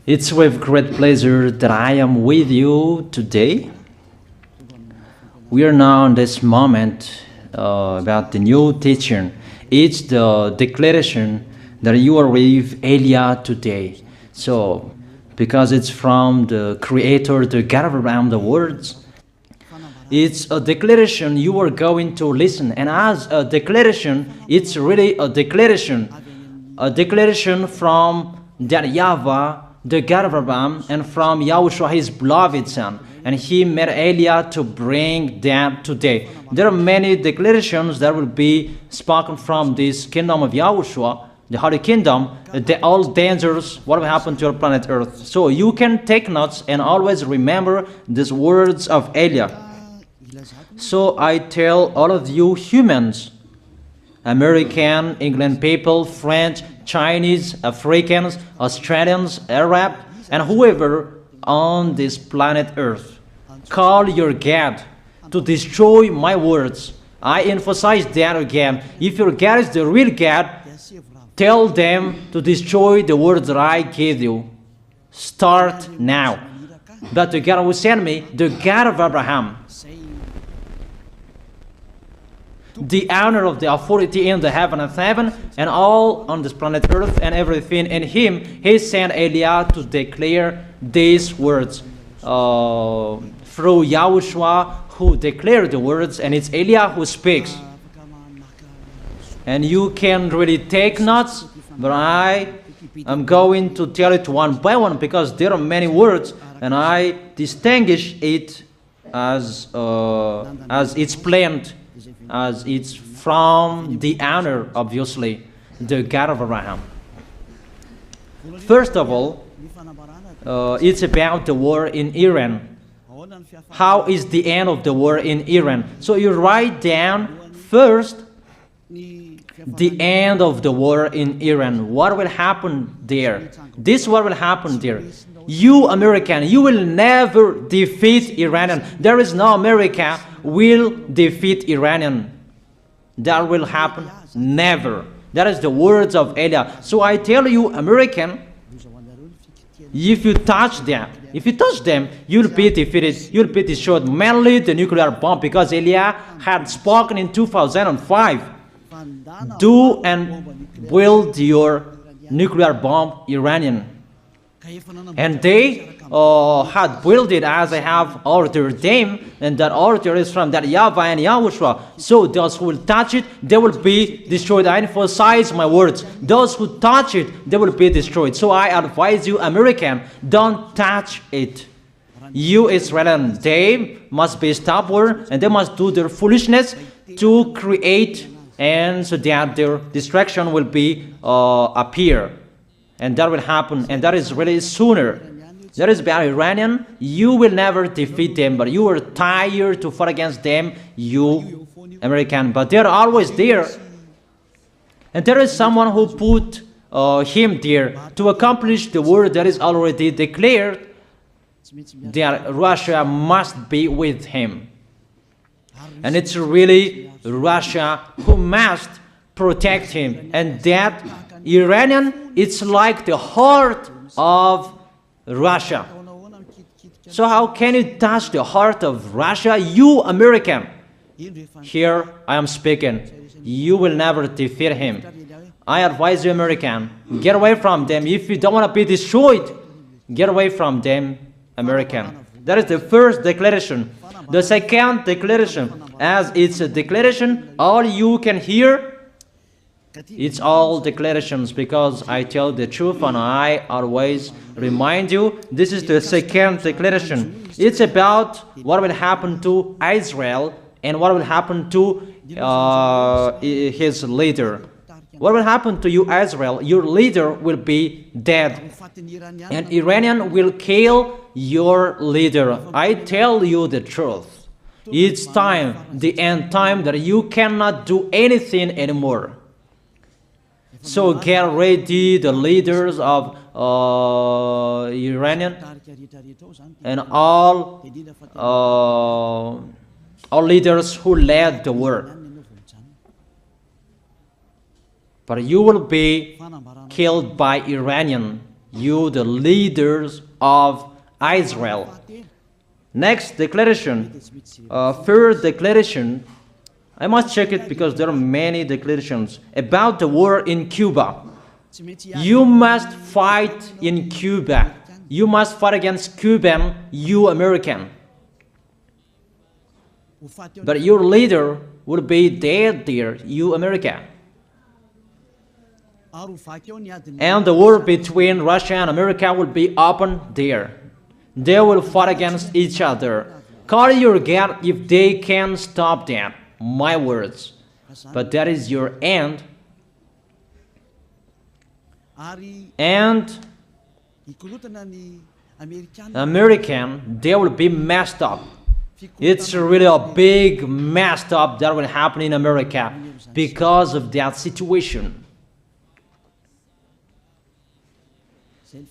It's with great pleasure that I am with you today. We are now in this moment about the new teaching. It's the declaration that you are with Elia today. So, because it's from the Creator, the God of Abraham, the words, it's a declaration you are going to listen. And as a declaration, it's really a declaration from that YAHVAH, the God of Abraham, and from YAHOSHUAH, his beloved son. And he made Elia to bring that today. There are many declarations that will be spoken from this kingdom of YAHOSHUAH, the Holy Kingdom, all dangers, what will happen to your planet Earth. So you can take notes and always remember these words of Elia. So I tell all of you humans, American, England people, French, Chinese, Africans, Australians, Arab, and whoever on this planet Earth, call your God to destroy my words. I emphasize that again. If your God is the real God, tell them to destroy the words that I gave you. Start now. But the God who sent me, the God of Abraham, the honor of the authority in the heaven of heaven and all on this planet Earth and everything in him, he sent Elia to declare these words through YAHOSHUAH, who declared the words, and it's Elia who speaks. And you can really take notes, but I am going to tell it one by one because there are many words, and I distinguish it as it's planned, as it's from the honor, obviously, the God of Abraham. First of all, it's about the war in Iran. How is the end of the war in Iran? So you write down first the end of the war in Iran. What will happen there? This is what will happen there. You American, you will never defeat Iranian. There is no America will defeat Iranian. That will happen never. That is the words of Elia. So I tell you, American, if you touch them, you'll be defeated, you'll be destroyed. Mainly the nuclear bomb, because Elia had spoken in 2005. Do and build your nuclear bomb, Iranian. And they had built it as I have ordered them, and that order is from that YAHVAH and YAHOSHUAH. So those who will touch it, they will be destroyed. I emphasize my words. Those who touch it, they will be destroyed. So I advise you, American, don't touch it. You Israelis, they must be stubborn, and they must do their foolishness to create, and so that their destruction will be appear. And that will happen, and that is really sooner. That is about Iranian. You will never defeat them, but you are tired to fight against them, you American. But they're always there. And there is someone who put him there to accomplish the word that is already declared, that Russia must be with him. And it's really Russia who must protect him. And that Iranian, it's like the heart of Russia. So how can you touch the heart of Russia? You American. Here I am speaking. You will never defeat him. I advise you, American, get away from them. If you don't want to be destroyed, get away from them, American. That is the first declaration. The second declaration, as it's a declaration, all you can hear, it's all declarations, because I tell the truth and I always remind you, this is the second declaration. It's about what will happen to Israel and what will happen to his leader. What will happen to you, Israel? Your leader will be dead, and Iranian will kill your leader. I tell you the truth. It's time, the end time, that you cannot do anything anymore. So get ready, the leaders of Iranian and all leaders who led the war. But you will be killed by Iranian. you the leaders of Israel. Next declaration, third declaration, I must check it because there are many declarations about the war in Cuba. You must fight in Cuba. You must fight against Cuban, you American. But your leader will be dead there, you America. And the war between Russia and America will be open there. They will fight against each other. Call your God if they can stop that. My words. But that is your end. And American, they will be messed up. It's really a big messed up that will happen in America because of that situation.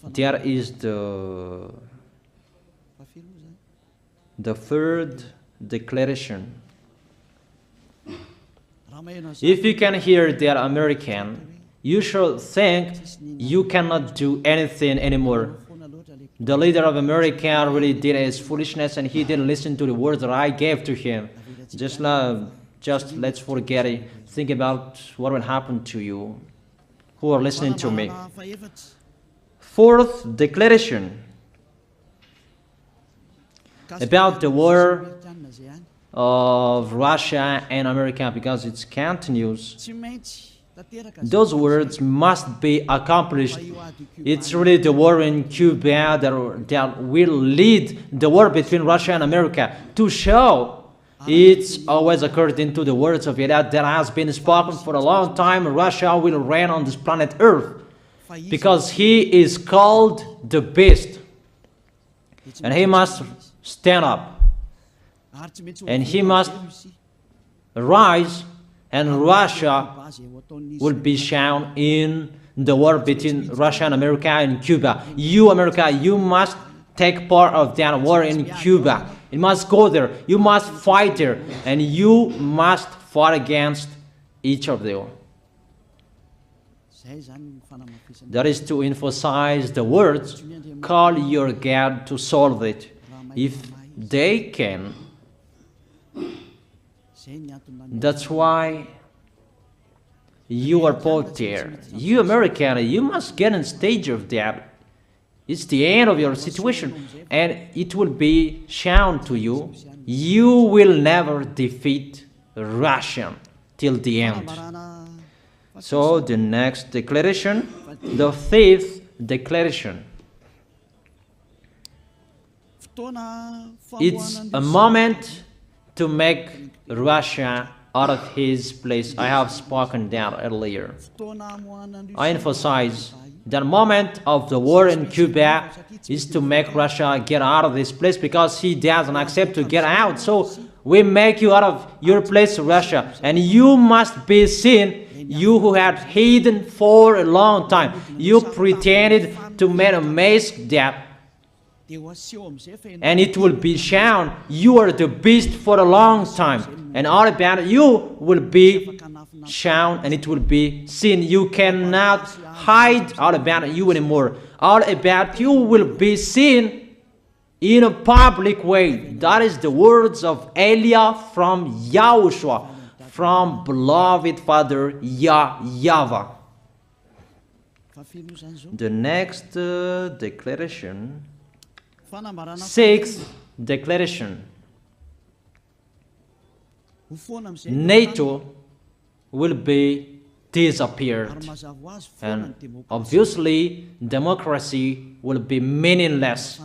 That is the third declaration. If you can hear that American, you should think you cannot do anything anymore. The leader of America really did his foolishness and he didn't listen to the words that I gave to him. Just let's forget it. Think about what will happen to you who are listening to me. Fourth declaration about the war of Russia and America, because it continues. Those words must be accomplished. It's really the war in Cuba that will lead the war between Russia and America to show it's always according to the words of YAH that has been spoken for a long time. Russia will reign on this planet Earth because he is called the beast and he must stand up and he must rise, and Russia will be shown in the war between Russia and America and Cuba. You, America, you must take part of that war in Cuba. You must go there. You must fight there. And you must fight against each of them. That is to emphasize the words, call your God to solve it. If they can, that's why you are put there. You American, you must get on stage of that. It's the end of your situation and it will be shown to you. You will never defeat Russia till the end. So the next declaration, the fifth declaration. It's a moment to make Russia out of his place. I have spoken that earlier. I emphasize the moment of the war in Cuba is to make Russia get out of this place because he doesn't accept to get out. So we make you out of your place, Russia, and you must be seen, you who had hidden for a long time. You pretended to make a mask that, and it will be shown you are the beast for a long time, and all about you will be shown and it will be seen. You cannot hide all about you anymore. All about you will be seen in a public way. That is the words of Elia from YAHOSHUAH, from beloved Father YAHVAH. The next declaration, sixth declaration. NATO will be disappeared, and obviously democracy will be meaningless.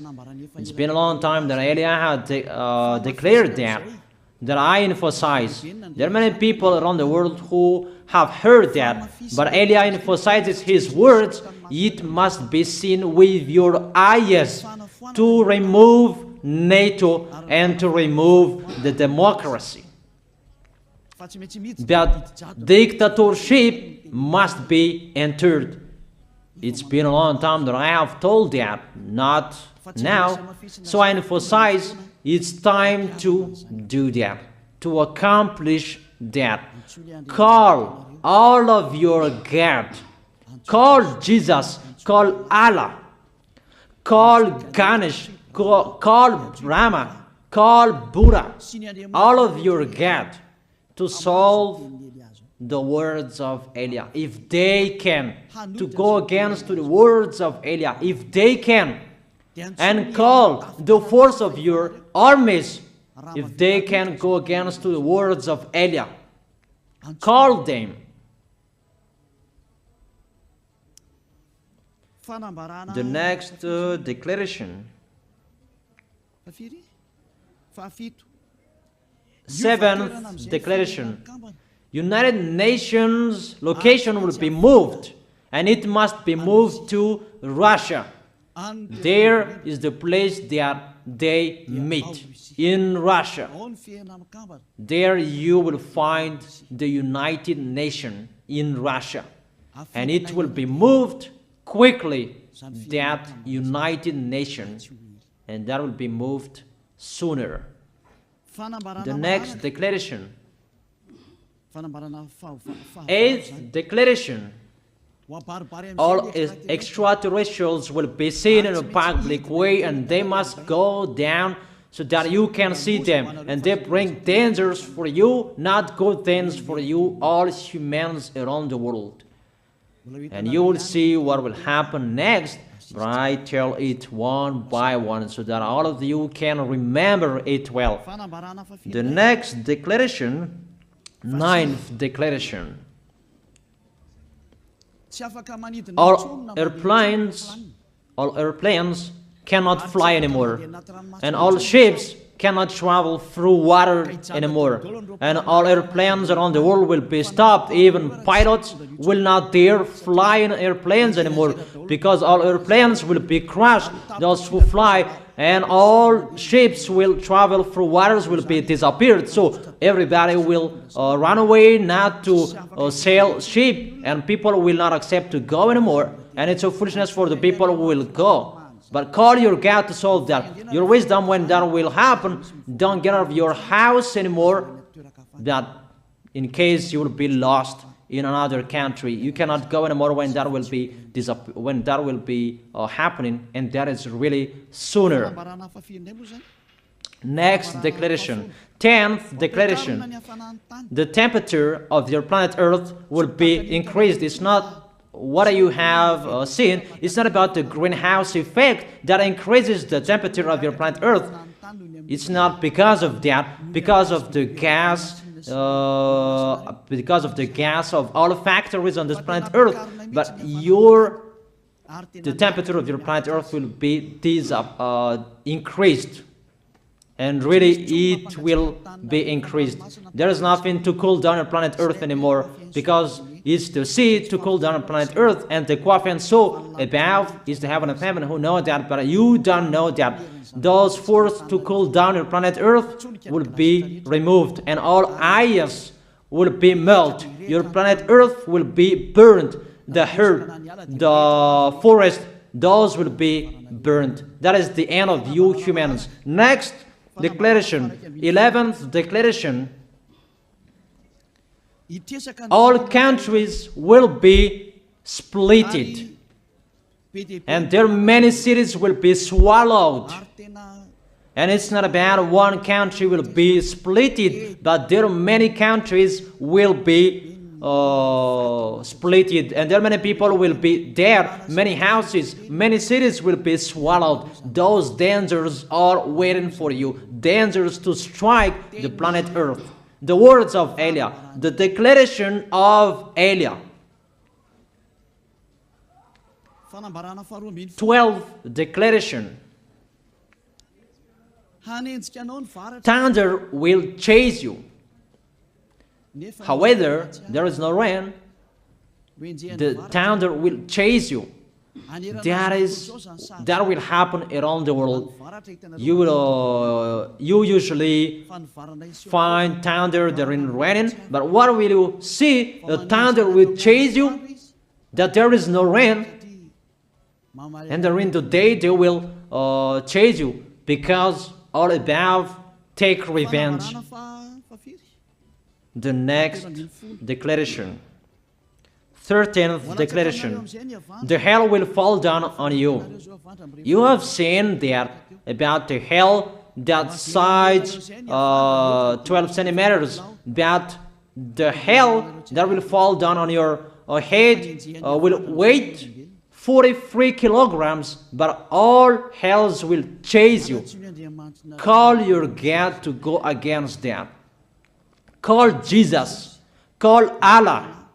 It's been a long time that Elia had declared that I emphasize. There are many people around the world who have heard that, but Elia emphasizes his words. It must be seen with your eyes to remove NATO and to remove the democracy. That dictatorship must be entered. It's been a long time that I have told that, not now. So I emphasize it's time to do that, to accomplish that. Call all of your God. Call Jesus. Call Allah. call Ganesh, call Brahma, call Buddha, all of your God, to solve the words of Eliah. If they can, to go against the words of Eliah, if they can, and call the force of your armies, if they can go against the words of Eliah, call them. The next declaration, seventh declaration, United Nations location will be moved, and it must be moved to Russia. There is the place that they meet, in Russia. There you will find the United Nations in Russia, and it will be moved quickly, that United Nations, and that will be moved sooner. The next declaration, eighth declaration, all extraterrestrials will be seen in a public way, and they must go down so that you can see them, and they bring dangers for you, not good things for you, all humans around the world. And you will see what will happen next, but I tell it one by one so that all of you can remember it well. The next declaration, ninth declaration, all airplanes cannot fly anymore, and all ships cannot travel through water anymore, and all airplanes around the world will be stopped. Even pilots will not dare fly in airplanes anymore, because all airplanes will be crashed, those who fly, and all ships will travel through waters will be disappeared. So everybody will run away not to sail ship, and people will not accept to go anymore, and it's a foolishness for the people who will go. But call your God to solve that. Your wisdom when that will happen. Don't get out of your house anymore, that in case you will be lost in another country. You cannot go anymore when that will be happening, and that is really sooner. Next declaration, 10th declaration, the temperature of your planet Earth will be increased. It's not what you have seen. It's not about the greenhouse effect that increases the temperature of your planet Earth. It's not because of that, because of the gas, of all factories on this planet Earth. But the temperature of your planet Earth will be increased, and really it will be increased. There is nothing to cool down your planet Earth anymore, because it's the sea to cool down planet Earth, and the Qaf and so above is the heaven of heaven. Who know that? But you don't know that. Those forces to cool down your planet Earth will be removed, and all ice will be melted. Your planet Earth will be burned. The earth, the forest, those will be burned. That is the end of you humans. Next declaration, 11th declaration, all countries will be splitted, and their many cities will be swallowed. And it's not about one country will be splitted, but there are many countries will be splitted, and there many people will be there, many houses, many cities will be swallowed. Those dangers are waiting for you, dangers to strike the planet Earth. The words of Eliah, the declaration of Eliah. 12th declaration. Thunder will chase you. However, there is no rain. The thunder will chase you. That will happen around the world. You usually find thunder during raining, but what will you see? The thunder will chase you, that there is no rain, and during the day they will chase you, because all above take revenge. The next declaration, 13th declaration. The hell will fall down on you. You have seen that about the hell that size 12 centimeters, that the hell that will fall down on your head will weight 43 kilograms, but all hells will chase you. Call your God to go against that. Call Jesus. Call Allah.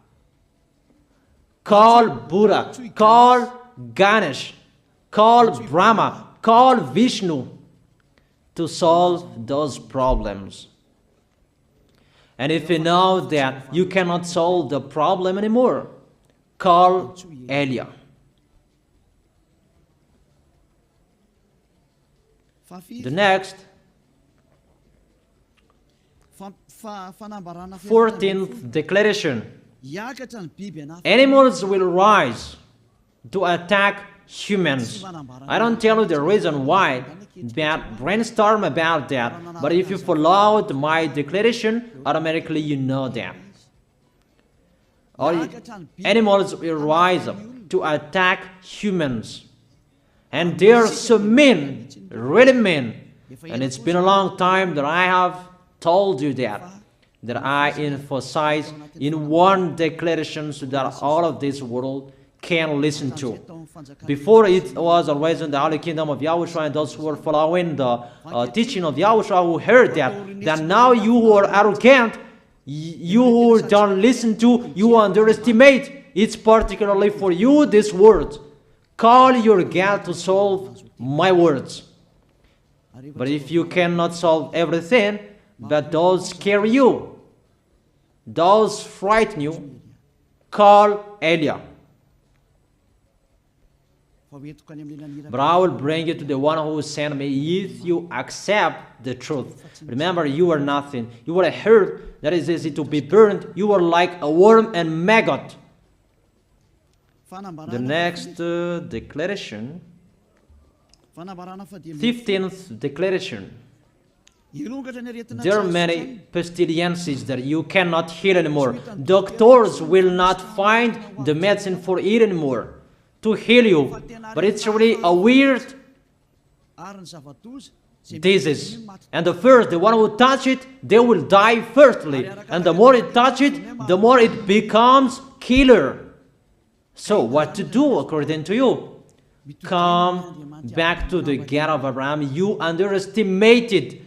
Call Buddha. Call Ganesh. Call Brahma. Call Vishnu to solve those problems. And if you know that you cannot solve the problem anymore, call YAH. The next, 14th declaration. Animals will rise to attack humans. I don't tell you the reason why, but brainstorm about that. But if you followed my declaration, automatically you know that. All animals will rise up to attack humans. And they are so mean, really mean. And it's been a long time that I have told you that I emphasize in one declaration so that all of this world can listen to. Before it was always in the Holy Kingdom of YAHOSHUAH, and those who were following the teaching of YAHOSHUAH who heard that now you who are arrogant, you who don't listen to, you underestimate. It's particularly for you, this word. Call your God to solve my words. But if you cannot solve everything, but those scare you, those frighten you, call YAH. But I will bring you to the one who sent me if you accept the truth. Remember, you are nothing. You are a herb that is easy to be burned. You are like a worm and maggot. The next declaration, 15th declaration. There are many pestilences that you cannot heal anymore. Doctors will not find the medicine for it anymore to heal you. But it's really a weird disease. And the one who touch it, they will die firstly. And the more it touch it, the more it becomes killer. So what to do according to you? Come back to the God of Abraham. You underestimated.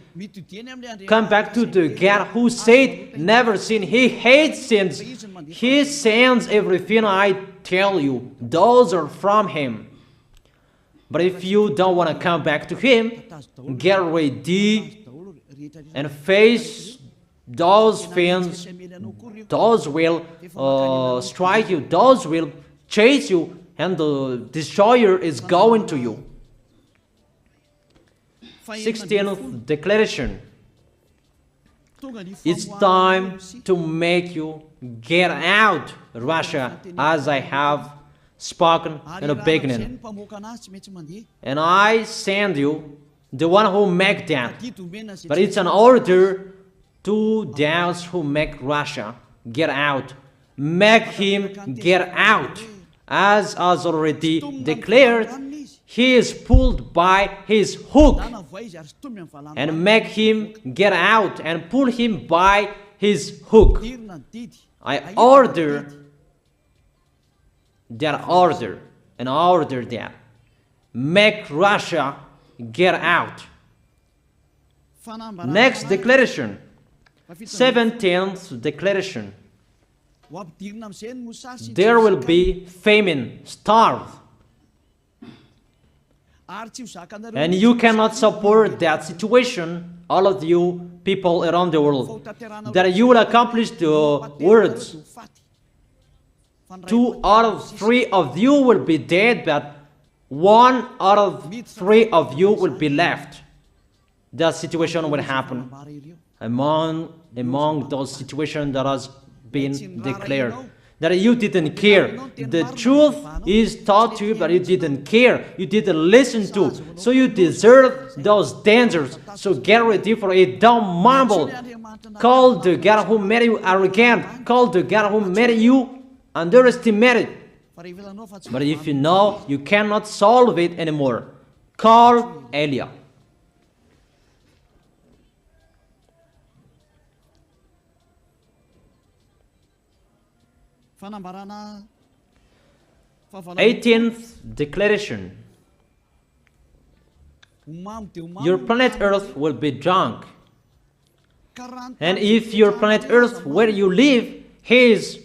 Come back to the God who said, never sin. He hates sins. He sends everything I tell you. Those are from Him. But if you don't want to come back to Him, get ready and face those things. Those will strike you. Those will chase you, and the destroyer is going to you. 16th declaration. It's time to make you get out, Russia, as I have spoken in the beginning. And I send you the one who make that. But it's an order to those who make Russia get out. Make him get out. As already declared, he is pulled by his hook, and make him get out and pull him by his hook. I order that order and order that. Make Russia get out. Next declaration, 17th declaration. There will be famine, starve. And you cannot support that situation, all of you people around the world, that you will accomplish the words. 2 out of 3 of you will be dead, but 1 out of 3 of you will be left. That situation will happen among those situations that has been declared. That you didn't care. The truth is taught to you, but you didn't care. You didn't listen to. So you deserve those dangers. So get ready for it. Don't mumble. Call the God who made you arrogant. Call the God who made you underestimate it. But if you know you cannot solve it anymore, call Eliah. Eighteenth declaration. Your planet Earth will be drunk. And if your planet Earth where you live is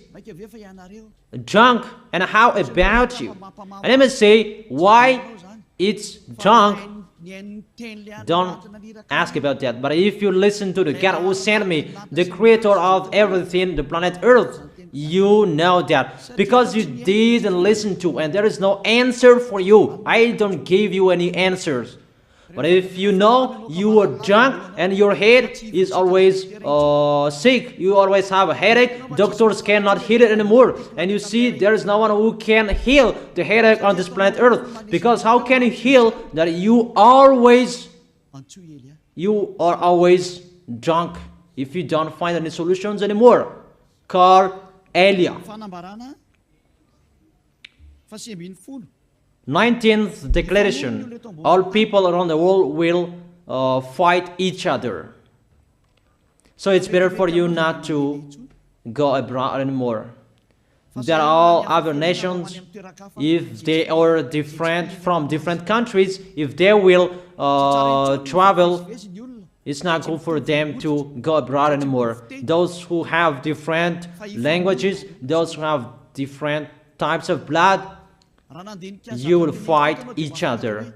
drunk, and how about you? And let me say why it's drunk. Don't ask about that. But if you listen to the God who sent me, the creator of everything, the planet Earth, you know that. Because you didn't listen to, and there is no answer for you. I don't give you any answers. But if you know you are drunk and your head is always sick, you always have a headache, doctors cannot heal it anymore. And you see there is no one who can heal the headache on this planet Earth. Because how can you heal that you are always drunk if you don't find any solutions anymore? Call Eliah. 19th declaration. All people around the world will fight each other. So it's better for you not to go abroad anymore. There are all other nations, if they are different from different countries, if they will travel, it's not good for them to go abroad anymore. Those who have different languages, those who have different types of blood, you will fight each other.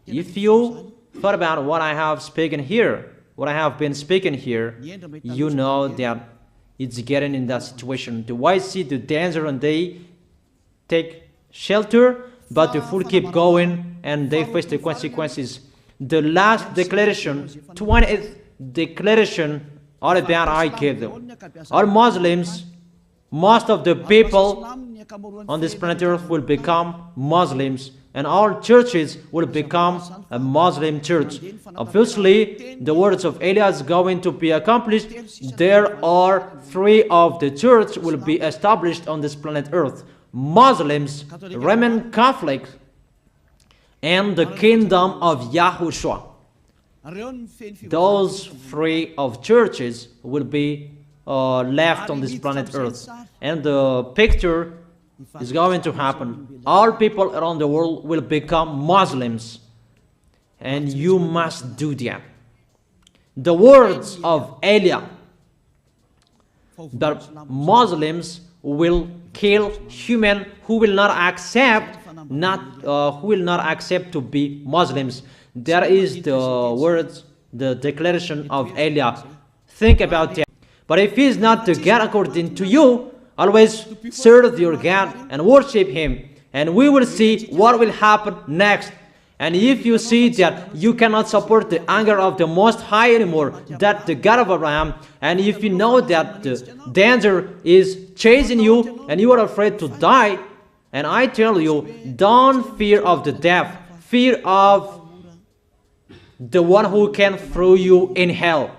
If you thought about what I have spoken here, what I have been speaking here, you know that it's getting in that situation. The wise see the danger and they take shelter, but the fool keep going and they face the consequences. The last declaration, 20th declaration, all about I gave them. All Muslims, most of the people on this planet Earth will become Muslims, and all churches will become a Muslim church. Obviously, the words of Eliah is going to be accomplished. There are 3 of the church will be established on this planet Earth: Muslims, Roman Catholics, and the kingdom of YAHOSHUAH. Those 3 of churches will be left on this planet Earth, and the picture is going to happen. All people around the world will become Muslims, and you must do that. The words of Eliah, that Muslims will kill human who will not accept to be Muslims. That is the words, the declaration of Eliah. Think about that. But if he is not the God according to you, always serve your God and worship him, and we will see what will happen next. And if you see that you cannot support the anger of the Most High anymore, that the God of Abraham, and if you know that the danger is chasing you and you are afraid to die, and I tell you, don't fear of the death, fear of the one who can throw you in hell.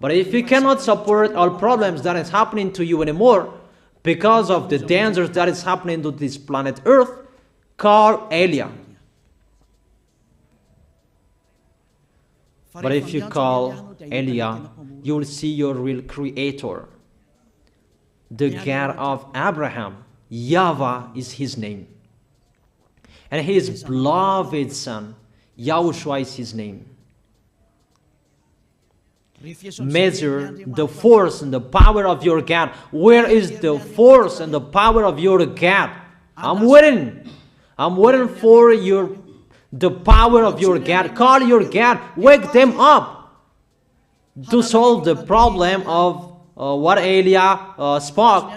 But if you cannot support all problems that is happening to you anymore, because of the dangers that is happening to this planet Earth, call Eliah. But if you call Eliah, you will see your real creator, the God of Abraham. YAHVAH is his name. And his beloved son, YAHOSHUAH is his name. Measure the force and the power of your God. Where is the force and the power of your God? I'm waiting for the power of your God. Call your God. Wake them up to solve the problem of what Eliah spoke.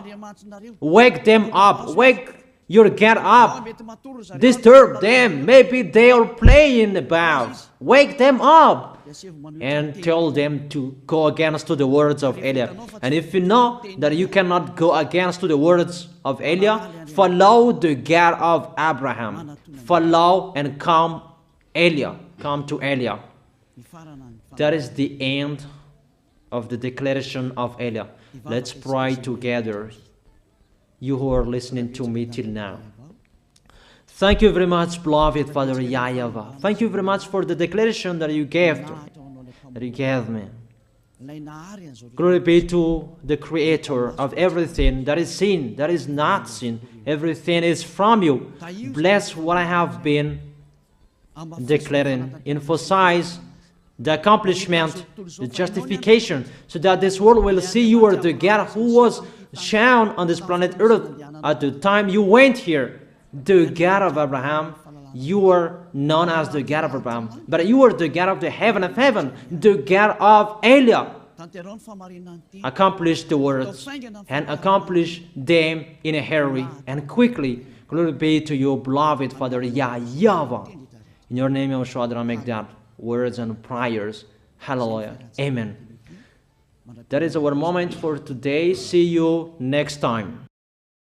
Wake them up. Wake your God up. Disturb them. Maybe they are playing about. Wake them up and tell them to go against to the words of Eliah. And if you know that you cannot go against to the words of Eliah, follow the God of Abraham. Follow and come Eliah. Come to Eliah. That is the end of the declaration of Eliah. Let's pray together. you who are listening to me till now. Thank you very much, beloved Father YAHVAH. Thank you very much for the declaration that you gave to me, that you gave me. Glory be to the Creator of everything that is seen, that is not seen. Everything is from you. Bless what I have been declaring. Emphasize the accomplishment, the justification, so that this world will see you are the God who was shown on this planet Earth at the time you went here. The God of Abraham. You are known as the God of Abraham, but you are the God of the heaven of heaven, the God of Elia. Accomplish the words and accomplish them in a hurry and quickly. Glory be to you, beloved Father YAHVAH. In your name, YAHOSHUAH, I make that words and prayers. Hallelujah. Amen. That is our moment for today. See you next time.